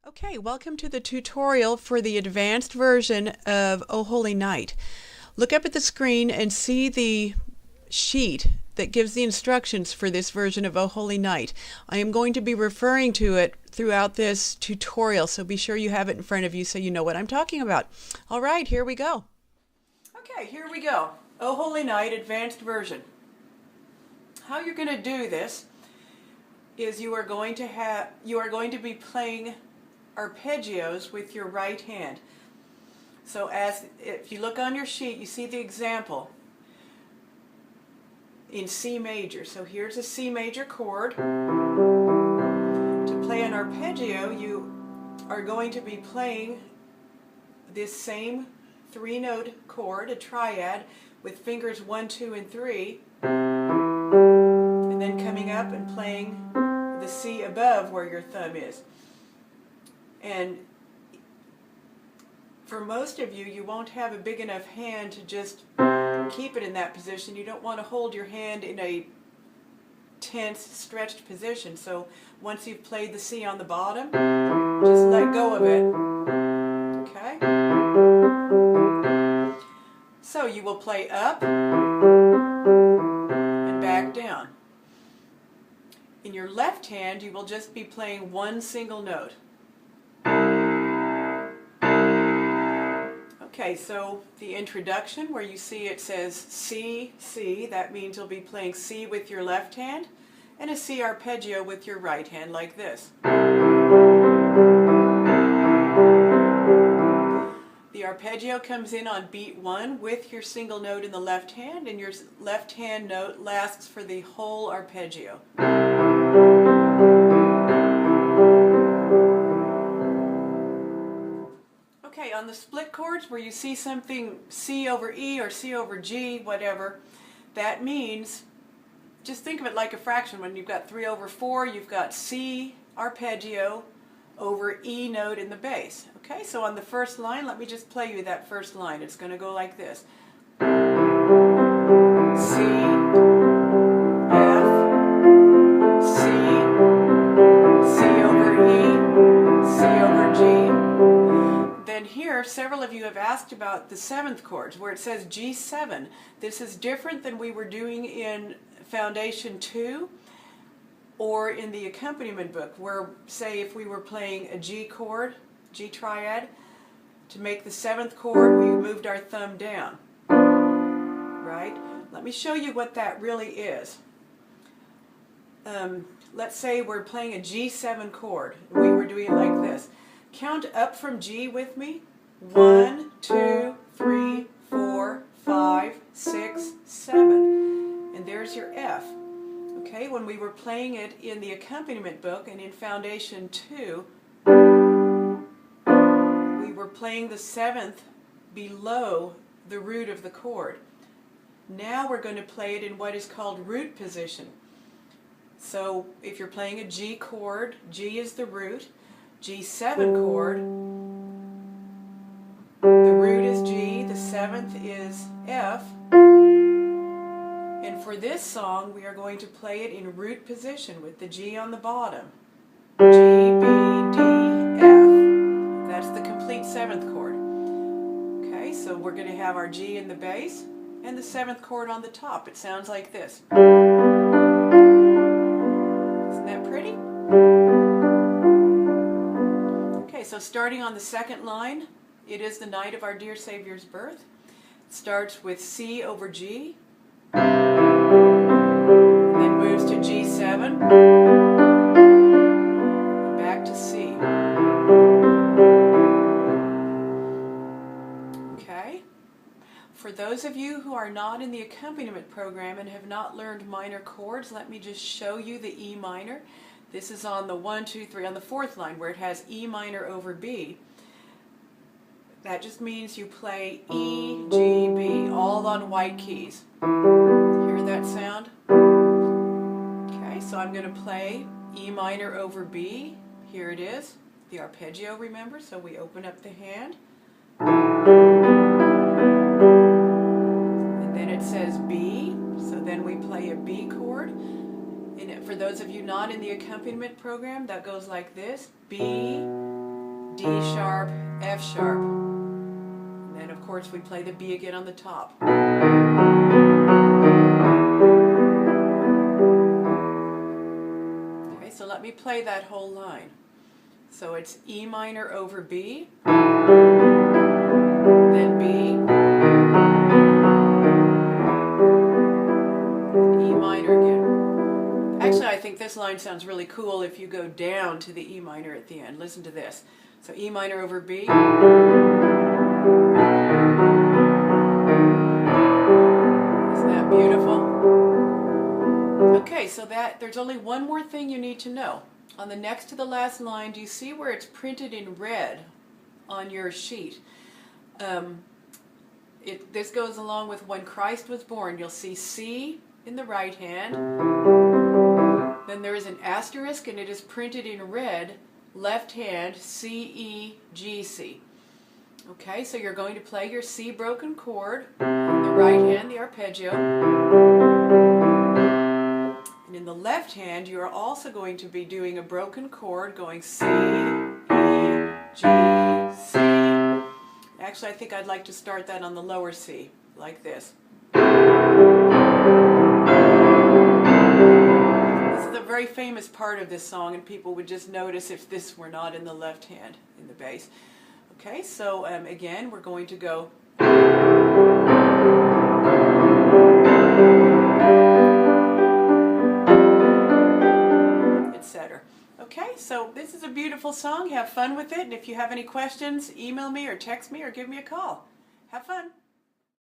Okay, welcome to the tutorial for the advanced version of O Holy Night. Look up at the screen and see the sheet that gives the instructions for this version of O Holy Night. I am going to be referring to it throughout this tutorial, so be sure you have it in front of you so you know what I'm talking about. All right, here we go. Okay, here we go. O Holy Night, advanced version. How you're going to do this is you are going to be playing arpeggios with your right hand. So if you look on your sheet, you see the example in C major. So here's a C major chord. To play an arpeggio, you are going to be playing this same three-note chord, a triad, with fingers 1, 2, and 3, and then coming up and playing the C above where your thumb is. And for most of you, you won't have a big enough hand to just keep it in that position. You don't want to hold your hand in a tense, stretched position. So once you've played the C on the bottom, just let go of it. Okay? So you will play up and back down. In your left hand, you will just be playing one single note. Okay, so the introduction where you see it says C, C, that means you'll be playing C with your left hand and a C arpeggio with your right hand like this. The arpeggio comes in on beat 1 with your single note in the left hand, and your left hand note lasts for the whole arpeggio. Okay, on the split chords where you see something C over E or C over G, whatever, that means, just think of it like a fraction. When you've got 3 over 4, you've got C arpeggio over E note in the bass. Okay, so on the first line, let me just play you that first line. It's going to go like this. C, F, C, C over E, C over G. Then here, several of you have asked about the 7th chords, where it says G7. This is different than we were doing in Foundation 2 or in the accompaniment book, where, say, if we were playing a G chord, G triad, to make the 7th chord, we moved our thumb down. Right? Let me show you what that really is. Let's say we're playing a G7 chord. We were doing it like this. Count up from G with me. 1, 2, 3, 4, 5, 6, 7. And there's your F. Okay, when we were playing it in the accompaniment book and in Foundation 2, we were playing the 7th below the root of the chord. Now we're going to play it in what is called root position. So if you're playing a G chord, G is the root. G7 chord, the root is G, the 7th is F, and for this song we are going to play it in root position with the G on the bottom. G, B, D, F. That's the complete 7th chord. Okay, so we're going to have our G in the bass and the 7th chord on the top. It sounds like this. Isn't that pretty? So starting on the 2nd line, it is the night of our dear Savior's birth. It starts with C over G, and then moves to G7, and back to C. Okay? For those of you who are not in the accompaniment program and have not learned minor chords, let me just show you the E minor. This is on the 1, 2, 3, on the 4th line where it has E minor over B. That just means you play E, G, B, all on white keys. Hear that sound? Okay, so I'm going to play E minor over B. Here it is. The arpeggio, remember? So we open up the hand. And then it says B. So then we play a B chord. And for those of you not in the accompaniment program, that goes like this. B, D sharp, F sharp. And then of course we play the B again on the top. Okay, so let me play that whole line. So it's E minor over B, then B, E minor again. Actually, I think this line sounds really cool if you go down to the E minor at the end. Listen to this. So E minor over B. Isn't that beautiful? Okay, so there's only one more thing you need to know. On the next to the last line, do you see where it's printed in red on your sheet? This goes along with when Christ was born. You'll see C in the right hand. Then there is an asterisk and it is printed in red, left hand, C, E, G, C. Okay, so you're going to play your C broken chord, in the right hand, the arpeggio. And in the left hand, you are also going to be doing a broken chord going C, E, G, C. Actually, I think I'd like to start that on the lower C, like this. Very famous part of this song, and people would just notice if this were not in the left hand in the bass. Okay, so again we're going to go etc. Okay, so this is a beautiful song. Have fun with it, and if you have any questions, email me or text me or give me a call. Have fun.